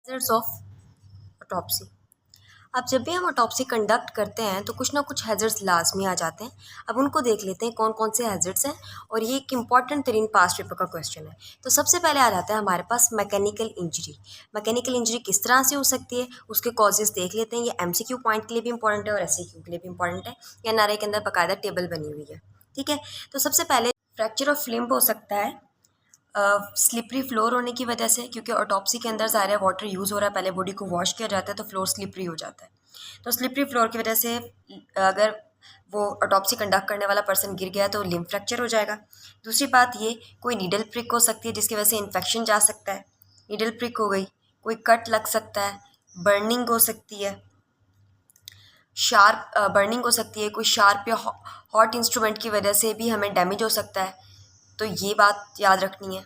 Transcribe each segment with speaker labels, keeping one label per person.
Speaker 1: Hazards of autopsy. अब जब भी हम ऑटोप्सी कंडक्ट करते हैं तो कुछ ना कुछ हैज़र्ड्स लाजमी आ जाते हैं। अब उनको देख लेते हैं कौन कौन से हैज़र्ड्स हैं, और ये एक इंपॉर्टेंट तरीन पास्ट पेपर का क्वेश्चन है। तो सबसे पहले आ जाता है हमारे पास मैकेनिकल इंजरी। मैकेनिकल इंजरी किस तरह से हो सकती है, उसके कॉजेज़ देख लेते हैं। ये एमसीक्यू पॉइंट के लिए भी इंपॉर्टेंट है और एससीक्यू के लिए भी इंपॉर्टेंट है। एनआरआई के अंदर बाकायदा टेबल बनी हुई है, ठीक है। तो सबसे पहले फ्रैक्चर ऑफ लिम्ब हो सकता है स्लिपरी फ्लोर होने की वजह से, क्योंकि ऑटोप्सी के अंदर ज़ाहिर है वाटर यूज़ हो रहा है, पहले बॉडी को वॉश किया जाता है तो फ्लोर स्लिपरी हो जाता है। तो स्लिपरी फ्लोर की वजह से अगर वो ऑटोप्सी कंडक्ट करने वाला पर्सन गिर गया तो लिम्ब फ्रैक्चर हो जाएगा। दूसरी बात ये, कोई नीडल प्रिक हो सकती है जिसकी वजह से इन्फेक्शन जा सकता है, नीडल प्रिक हो गई। कोई कट लग सकता है, बर्निंग हो सकती है, शार्प बर्निंग हो सकती है, कोई शार्प या हॉट इंस्ट्रूमेंट की वजह से भी हमें डैमेज हो सकता है। तो ये बात याद रखनी है।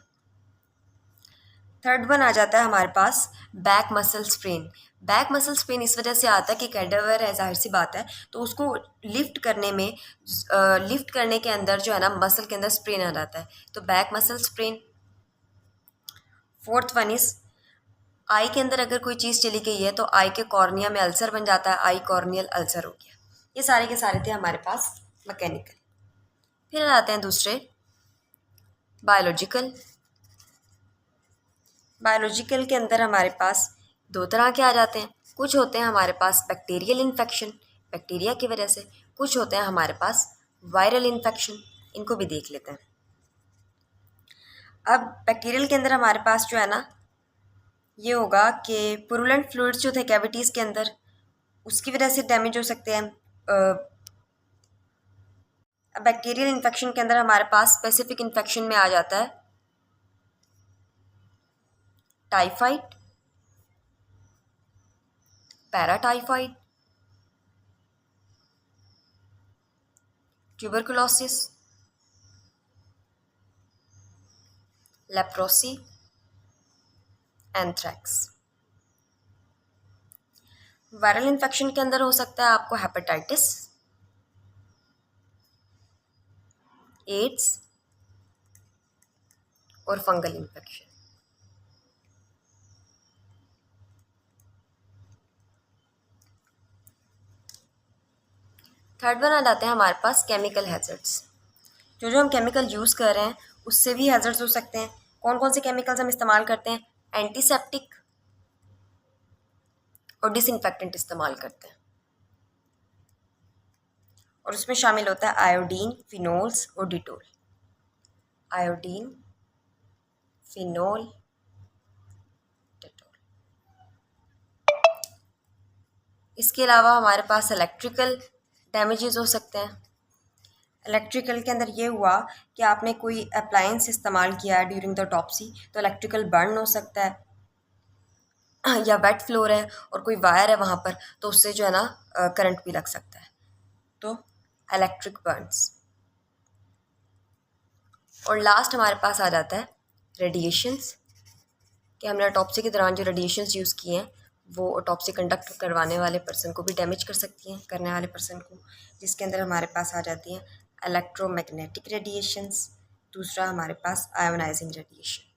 Speaker 1: थर्ड वन आ जाता है हमारे पास back muscle sprain. Back muscle sprain इस वजह से आता है कि कैडेवर है, जाहिर सी बात है, तो उसको लिफ्ट करने में लिफ्ट करने के अंदर जो है ना मसल के अंदर स्प्रेन आ जाता है, तो back muscle sprain. Fourth one is I के अंदर अगर कोई चीज़ चली गई है तो आई के कॉर्निया में अल्सर बन जाता है, आई कॉर्नियल अल्सर हो गया। ये सारे के सारे थे हमारे पास मैकेनिकल। फिर आते हैं दूसरे बायोलॉजिकल। बायोलॉजिकल के अंदर हमारे पास दो तरह के आ जाते हैं। कुछ होते हैं हमारे पास बैक्टीरियल इन्फेक्शन, बैक्टीरिया की वजह से। कुछ होते हैं हमारे पास वायरल इन्फेक्शन, इनको भी देख लेते हैं। अब बैक्टीरियल के अंदर हमारे पास जो है ना ये होगा कि पुरुलेंट फ्लूइड्स जो थे कैविटीज़ के अंदर, उसकी वजह से डैमेज हो सकते हैं। बैक्टीरियल इन्फेक्शन के अंदर हमारे पास स्पेसिफिक इन्फेक्शन में आ जाता है typhoid, paratyphoid, tuberculosis, leprosy, anthrax. Viral infection के अंदर हो सकता है आपको हेपेटाइटिस, एड्स और फंगल इन्फेक्शन। थर्ड वन आ जाते हैं हमारे पास केमिकल हैजर्ड्स। जो हम केमिकल यूज़ कर रहे हैं उससे भी हैजर्ड्स हो सकते हैं। कौन कौन से केमिकल्स हम इस्तेमाल करते हैं? एंटीसेप्टिक और डिसइंफेक्टेंट इस्तेमाल करते हैं, और उसमें शामिल होता है आयोडीन, फिनोल्स और डिटोल। Iodine, phenol, Dettol. इसके अलावा हमारे पास इलेक्ट्रिकल डैमेजेस हो सकते हैं। इलेक्ट्रिकल के अंदर ये हुआ कि आपने कोई अप्लायंस इस्तेमाल किया है ड्यूरिंग द ऑटोप्सी, तो इलेक्ट्रिकल बर्न हो सकता है। या वेट फ्लोर है और कोई वायर है वहाँ पर, तो उससे जो है ना करंट भी लग सकता है, तो इलेक्ट्रिक बर्न्स। और लास्ट हमारे पास आ जाता है रेडिएशंस, कि हमने ऑटोप्सी के दौरान जो रेडिएशंस यूज़ किए हैं वो ऑटोप्सी कंडक्ट करवाने वाले पर्सन को भी डैमेज कर सकती हैं, करने वाले पर्सन को, जिसके अंदर हमारे पास आ जाती हैं इलेक्ट्रोमैग्नेटिक रेडिएशंस। दूसरा हमारे पास आयोनाइजिंग रेडिएशन।